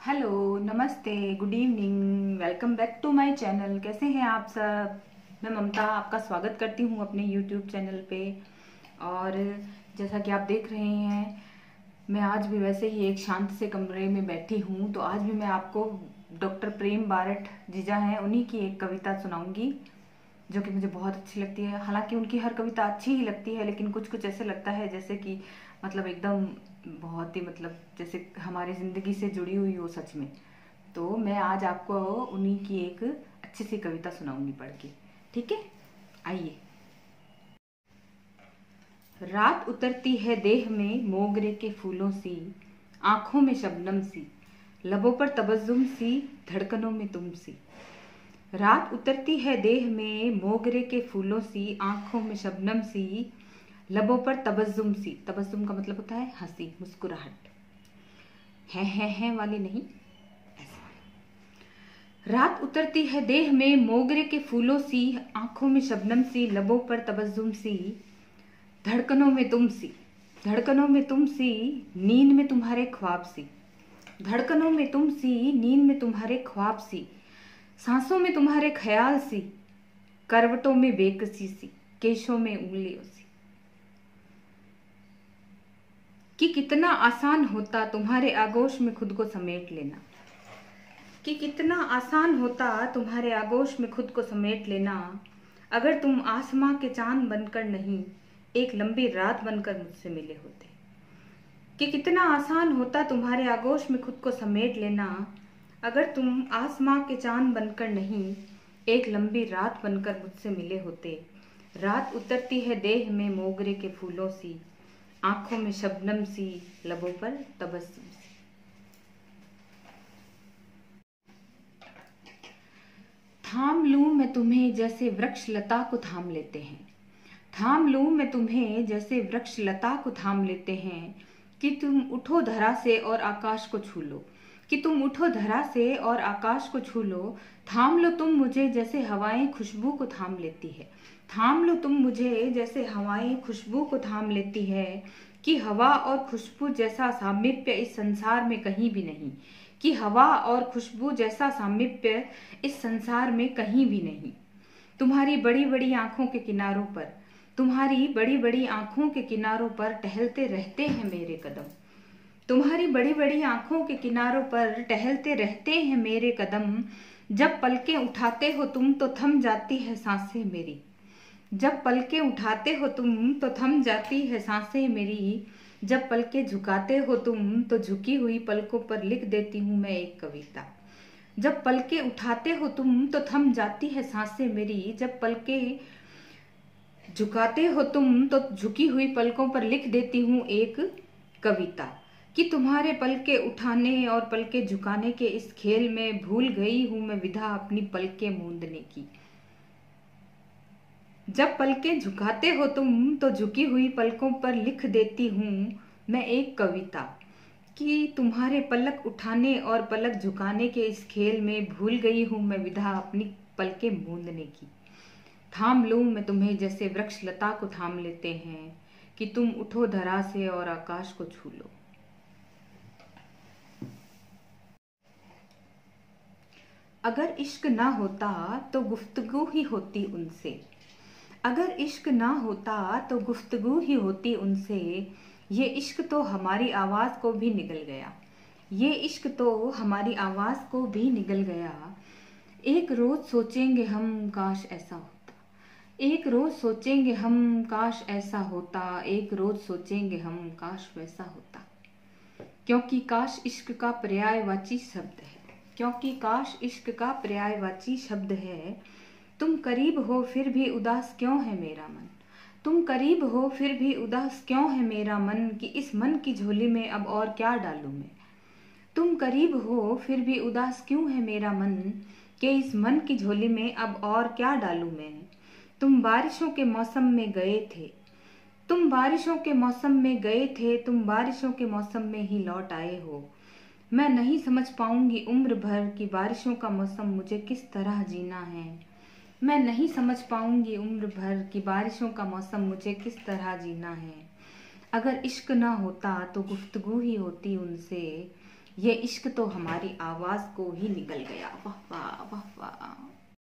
Hello, नमस्ते, good evening, welcome back to my channel. कैसे हैं आप सब? मैं ममता आपका स्वागत करती हूँ अपने यूट्यूब चैनल पे। और जैसा कि आप देख रहे हैं, मैं आज भी वैसे ही एक शांत से कमरे में बैठी हूँ। तो आज भी मैं आपको डॉक्टर प्रेम बारट जीजा हैं, उन्हीं की एक कविता सुनाऊंगी जो कि मुझे बहुत अच्छी लगती है। हालांकि उनकी हर कविता अच्छी ही लगती है, लेकिन कुछ कुछ ऐसे लगता है जैसे कि मतलब एकदम बहुत ही मतलब जैसे हमारी ज़िंदगी से जुड़ी हुई हो सच में। तो मैं आज आपको उन्हीं की एक अच्छी सी कविता सुनाऊंगी पढ़ के। ठीक है, आइए। रात उतरती है देह में मोगरे के फूलों सी, आंखों में शबनम सी, लबों पर तबस्सुम सी, धड़कनों में तुम सी। रात उतरती है देह में मोगरे के फूलों सी, आंखों में शबनम सी, लबों पर तबस्सुम सी। तबस्सुम का मतलब होता है हंसी, मुस्कुराहट। है वाली नहीं, ऐसे वाली। रात उतरती है देह में मोगरे के फूलों सी, आंखों में शबनम सी, लबों पर तबस्सुम सी, धड़कनों में तुम सी। धड़कनों में तुम सी, नींद में तुम्हारे ख्वाब सी। धड़कनों में तुम सी, नींद में तुम्हारे ख्वाब सी, सांसों में तुम्हारे ख्याल सी, करवटों में बेकसी सी, केशों में उंगलियों सी। कि कितना आसान होता तुम्हारे आगोश में खुद को समेट लेना। कि कितना आसान होता तुम्हारे आगोश में खुद को समेट लेना, अगर तुम आसमां के चांद बनकर नहीं, एक लंबी रात बनकर मुझसे मिले होते। कि कितना आसान होता तुम्हारे आगोश में खुद को समेट लेना, अगर तुम आसमां के चांद बनकर नहीं, एक लंबी रात बनकर मुझसे मिले होते। रात उतरती है देह में मोगरे के फूलों सी, आंखों में शबनम सी, लबों पर तबस्सुम सी। थाम लूं मैं तुम्हें जैसे वृक्ष लता को थाम लेते हैं। थाम लूं मैं तुम्हें जैसे वृक्ष लता को थाम लेते हैं, कि तुम उठो धरा से और आकाश को छू लो। कि तुम उठो धरा से और आकाश को छू लो। थाम लो तुम मुझे जैसे हवाएं खुशबू को थाम लेती है। थाम लो तुम मुझे जैसे हवाएं खुशबू को थाम लेती है, कि हवा और खुशबू जैसा सामीप्य इस संसार में कहीं भी नहीं। कि हवा और खुशबू जैसा सामीप्य इस संसार में कहीं भी नहीं। तुम्हारी बड़ी बड़ी आंखों के किनारों पर, तुम्हारी बड़ी बड़ी आंखों के किनारों पर टहलते रहते हैं मेरे कदम। तुम्हारी बड़ी बड़ी आंखों के किनारों पर टहलते रहते हैं मेरे कदम। जब पलकें उठाते हो तुम तो थम जाती है सांसें मेरी। जब पलकें उठाते हो तुम तो थम जाती है सांसें मेरी। जब पलकें झुकाते हो तुम तो झुकी हुई पलकों पर लिख देती हूँ मैं एक कविता। जब पलकें उठाते हो तुम तो थम जाती है सांसें मेरी। जब पलकें झुकाते हो तुम तो झुकी हुई पलकों पर लिख देती हूँ एक कविता। कि तुम्हारे पलके उठाने और पलके झुकाने के इस खेल में भूल गई हूँ मैं विधा अपनी पलके मूंदने की। जब पलके झुकाते हो तुम तो झुकी हुई पलकों पर लिख देती हूँ मैं एक कविता। कि तुम्हारे पलक उठाने और पलक झुकाने के इस खेल में भूल गई हूँ मैं विधा अपनी पलके मूंदने की। थाम लूं मैं तुम्हें जैसे वृक्ष लता को थाम लेते हैं, कि तुम उठो धरा से और आकाश को छू लो। अगर इश्क ना होता तो गुफ्तगू ही होती उनसे। अगर इश्क ना होता तो गुफ्तगू ही होती उनसे। ये इश्क तो हमारी आवाज़ को भी निगल गया। ये इश्क तो हमारी आवाज़ को भी निगल गया। एक रोज़ सोचेंगे हम काश ऐसा होता। एक रोज़ सोचेंगे हम काश ऐसा होता। एक रोज़ सोचेंगे हम काश वैसा होता। क्योंकि काश इश्क का पर्यायवाची शब्द है। क्योंकि काश इश्क का पर्यायवाची शब्द है। तुम करीब हो फिर भी उदास क्यों है मेरा मन। तुम करीब हो फिर भी उदास क्यों है मेरा मन, कि इस मन की झोली में अब और क्या डालूं मैं। तुम करीब हो फिर भी उदास क्यों है मेरा मन, कि इस मन की झोली में अब और क्या डालूं मैं। तुम बारिशों के मौसम में गए थे। तुम बारिशों के मौसम में गए थे। तुम बारिशों के मौसम में ही लौट आए हो। मैं नहीं समझ पाऊंगी उम्र भर कि बारिशों का मौसम मुझे किस तरह जीना है। मैं नहीं समझ पाऊंगी उम्र भर कि बारिशों का मौसम मुझे किस तरह जीना है। अगर इश्क ना होता तो गुफ्तगू ही होती उनसे। ये इश्क तो हमारी आवाज को ही निगल गया। वाह वाह।